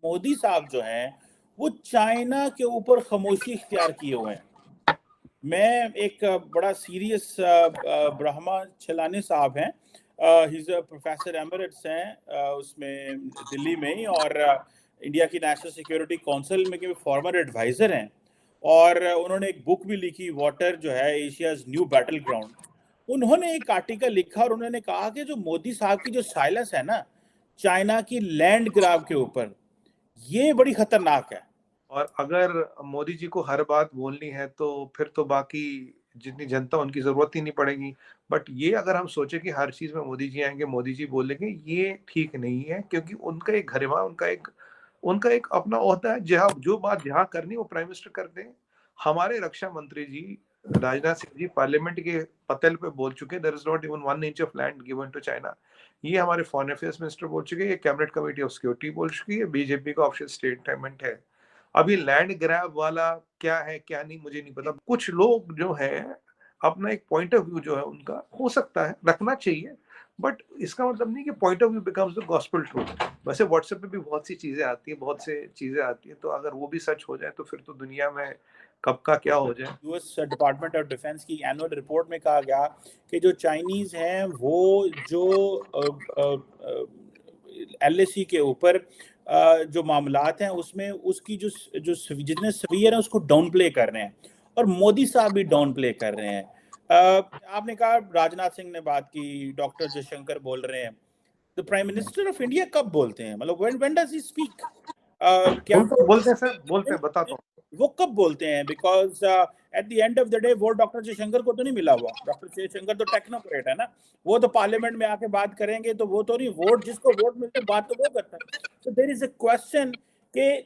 मोदी साहब जो हैं वो चाइना के ऊपर खामोशी इख्तियार किए हुए हैं। मैं एक बड़ा सीरियस ब्रह्मा छिलानी साहब हैं, he is a professor emeritus हैं उसमें दिल्ली में ही, और इंडिया की नेशनल सिक्योरिटी काउंसिल में के फॉर्मर एडवाइज़र हैं, और उन्होंने एक बुक भी लिखी, वाटर जो है एशियाज़ न्यू बैटल ग्राउंड। उन्होंने एक आर्टिकल लिखा और उन्होंने कहा कि जो मोदी साहब की जो साइलेंस है ना चाइना की लैंड ग्रैब के ऊपर, ये बड़ी खतरनाक है। और अगर मोदी जी को हर बात बोलनी है तो फिर तो बाकी जितनी जनता उनकी जरूरत ही नहीं पड़ेगी। बट ये अगर हम सोचे कि हर चीज में मोदी जी आएंगे, मोदी जी बोलेंगे, ये ठीक नहीं है, क्योंकि उनका एक गरिमा, उनका एक अपना ओहदा है। जहाँ जो बात जहाँ करनी वो प्राइम मिनिस्टर करते हैं। हमारे रक्षा मंत्री जी राजनाथ सिंह जी पार्लियामेंट के पतेल पे बोल चुके, there is not even 1 inch of land given to China. ये हमारे फॉरेन अफेयर्स मिनिस्टर बोल चुके, ये कैबिनेट कमेटी ऑफ सिक्योरिटी बोल चुकी है, बीजेपी का ऑफिशियल स्टेटमेंट है। अभी लैंड ग्रैब वाला क्या है क्या नहीं मुझे नहीं पता। कुछ लोग जो है अपना एक पॉइंट ऑफ व्यू जो है उनका हो सकता है रखना चाहिए, बट इसका मतलब नहीं कि point of view becomes the gospel truth. वैसे व्हाट्सएप पे भी बहुत सी चीजें आती है, बहुत से चीजें आती है, तो अगर वो भी सच हो जाए तो फिर तो दुनिया में कब का क्या हो जाए। यूएस डिपार्टमेंट ऑफ डिफेंस की एनुअल रिपोर्ट में कहा गया कि जो चाइनीज हैं वो जो एलएसी के ऊपर जो मामलात हैं उसमें उसकी जो जो जितने सवियर हैं उसको डाउन प्ले कर रहे हैं, और मोदी साहब भी डाउन प्ले कर रहे हैं। आपने कहा राजनाथ सिंह ने बात की, डॉक्टर जयशंकर बोल रहे हैं, तो प्राइम मिनिस्टर ऑफ इंडिया कब बोलते हैं, मतलब व्हेन डज ही स्पीक? क्या बोलते हैं सर, बोलते हैं, बताता हूँ। वो कब बोलते हैं? Because at the end of the day vote doctor Jaishankar को तो नहीं मिला हुआ। डॉक्टर जयशंकर तो टेक्नोक्रेट है ना, वो तो पार्लियामेंट में आके बात करेंगे, तो वो तो नहीं, वोट जिसको वोट मिलते बात तो वो करता है। तो देयर इज अ क्वेश्चन कि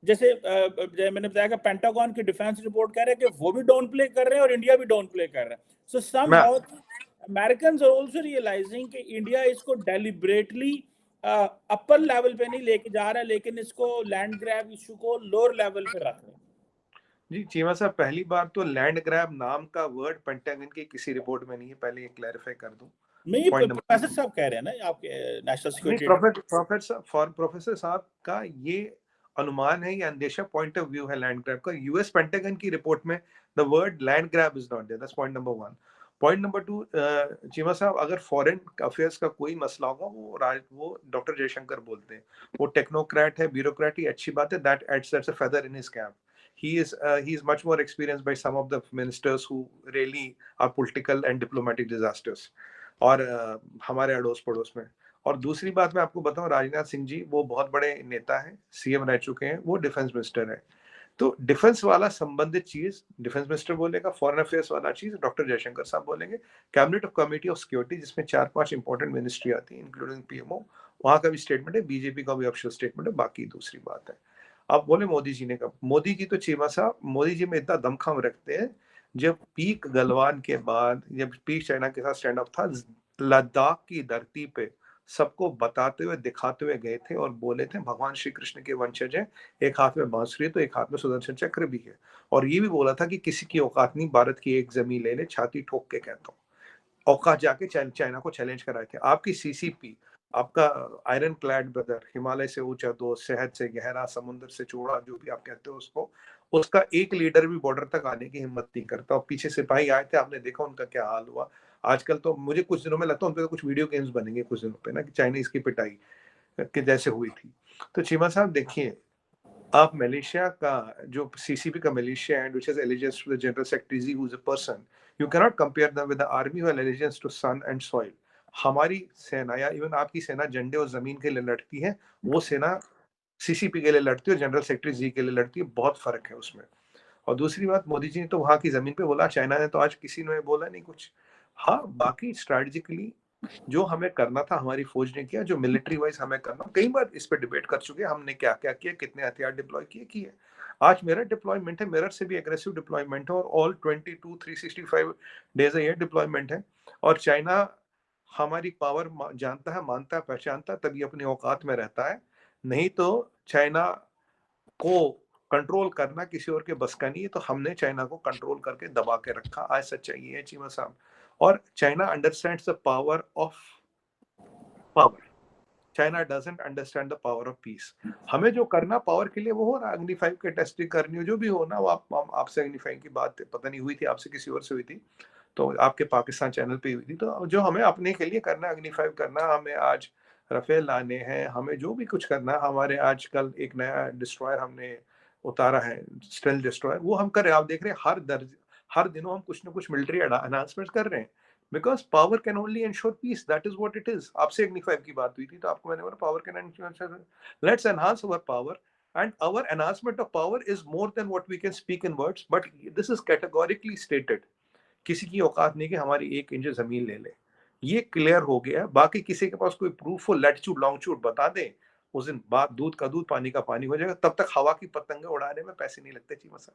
जैसे मैंने बताया कि पेंटागन की डिफेंस रिपोर्ट कह रहे हैं कि वो भी डाउन प्ले कर रहे हैं और इंडिया भी डाउन प्ले कर रहा है। सो सम मैं how American are also realising कि इंडिया इसको डेलिबरेटली अपर लेवल पे नहीं लेके जा रहा है, लेकिन इसको लैंड ग्रैब इशू को लोअर लेवल पे रख रहे हैं। जी चीमा साहब, पहली बार तो लैंड ग्रैब नाम का वर्ड पेंटागन की किसी रिपोर्ट में नहीं है, पहले ये क्लैरिफाई कर दूं। नहीं, पॉइंट नंबर प्रोफेसर साहब कह रहे हैं ना आपके नेशनल नहीं, सिक्योरिटी। प्रोफेसर साहब का ये अनुमान है, ये अंदेशा, पॉइंट ऑफ व्यू है लैंड ग्रैब का। यूएस पेंटागन की रिपोर्ट में the word land grab is not there. That's point number 1। Point number 2, Cheema साहब, अगर फॉरेन अफेयर्स का कोई मसला होगा वो डॉक्टर जयशंकर बोलते हैं। वो टेक्नोक्रेट है, ब्यूरोक्रेट ही, अच्छी बात है, that's a feather in his cap. He is much more experienced by some of the ministers who really are political and diplomatic disasters, और हमारे अड़ोस पड़ोस में। और दूसरी बात मैं आपको बताऊं, राजनाथ सिंह जी वो बहुत बड़े नेता हैं, सीएम रह चुके हैं, वो डिफेंस मिनिस्टर है। तो डिफेंस वाला संबंधित चीज डिफेंस मिनिस्टर बोलेगा, फॉरेन अफेयर्स वाला चीज डॉक्टर जयशंकर साहब बोलेंगे। Cabinet of committee of security, जिसमें 4-5 इंपॉर्टेंट मिनिस्ट्री आती है इंक्लूडिंग पीएमओ, वहां का भी स्टेटमेंट है, बीजेपी का भी ऑफिशियल स्टेटमेंट है। बाकी दूसरी बात है, अब बोले मोदी जी ने कब। मोदी जी तो चीमा साहब, मोदी जी में इतना दमखम रखते हैं, जब पीक गलवान के बाद, जब पीक चाइना के साथ स्टैंड अप था, लद्दाख की धरती पे सबको बताते हुए दिखाते हुए गए थे और बोले थे भगवान श्री कृष्ण के वंशज हैं, एक हाथ में बांसुरी तो एक हाथ में सुदर्शन चक्र भी है। और ये भी बोला था कि किसी की औकात नहीं, भारत की एक जमीन ले ले, छाती ठोक के कहता हूँ। औकात जाके चाइना को चैलेंज कराए थे। आपकी सीसीपी, आपका आयरन क्लैड ब्रदर, हिमालय से ऊंचा दोस्त, शहद से गहरा, समुद्र से चौड़ा, जो भी आप कहते हो उसको, उसका एक लीडर भी बॉर्डर तक आने की हिम्मत नहीं करता। और पीछे सिपाही आए थे, आपने देखा उनका क्या हाल हुआ। आजकल तो मुझे कुछ दिनों में लगता है उन पे तो कुछ वीडियो गेम्स बनेंगे कुछ दिनों पे ना, कि चाइनीज की पिटाई के जैसे हुई थी। तो चीमा साहब देखिए, आप मलेशिया का जो सीसीपी का militia and which has allegiance to the general secretary who is a person, you can not compare them with the army who has allegiance to son and soil. हमारी सेना या इवन आपकी सेना झंडे और जमीन के लिए लड़ती है, वो सेना सीसीपी के लिए लड़ती है और जनरल सेक्रेटरी जी के लिए लड़ती है, बहुत फर्क है उसमें। और दूसरी बात, मोदी जी ने तो वहां की जमीन पे बोला, चाइना ने तो आज किसी ने बोला नहीं कुछ। हाँ, बाकी स्ट्रेटेजिकली जो हमें करना था हमारी फौज ने किया, जो मिलिट्री वाइज हमें करना, कई बार इस पे डिबेट कर चुके हैं हमने क्या क्या किया, कितने हथियार डिप्लॉय किए। आज मेरा डिप्लॉयमेंट है, मेरठ से भी एग्रेसिव डिप्लॉयमेंट है, और ऑल 22 365 डेज ये डिप्लॉयमेंट है। और चाइना हमारी पावर जानता है, मानता है, पहचानता है, तभी अपनी औकात में रहता है। नहीं तो चाइना को कंट्रोल करना किसी और के बस का नहीं है। तो हमने चाइना को कंट्रोल करके दबा के रखा, आज सच्चाई ये है चीमा साहब। और China understands the power of power. China doesn't understand the power of peace. हमें जो करना पावर के लिए वो हो रहा, अग्नि 5 के टेस्टिंग करनी हो, जो भी हो ना, वो आपसे अग्नि 5 की बात पता नहीं हुई थी, आपसे किसी और से हुई थी, तो आपके पाकिस्तान चैनल पे हुई थी। तो जो हमें अपने के लिए करना है, अग्नि 5 करना, हमें आज राफेल लाने हैं, हमें जो भी कुछ करना है, हमारे आजकल एक नया डिस्ट्रॉयर हमने उतारा है, स्टेल डिस्ट्रॉयर, वो हम कर रहे हैं। आप देख रहे हैं हर दिनों हम कुछ ना कुछ मिलिट्री अनाउंसमेंट कर रहे हैं, because power can only ensure peace, that is what it is. आपसे अग्नि 5 की बात हुई थी तो आपको मैंने बोला power can ensure, let's enhance our power, and our enhancement of power is more than what we can speak in words, but this is categorically stated। किसी की औकात नहीं कि हमारी 1 इंच जमीन ले ले, ये क्लियर हो गया। बाकी किसी के पास कोई प्रूफ हो, लैटिट्यूड लॉन्गिट्यूड बता दे, उस दिन बात दूध का दूध पानी का पानी हो जाएगा। तब तक हवा की पतंगे उड़ाने में पैसे नहीं लगते। जी मसा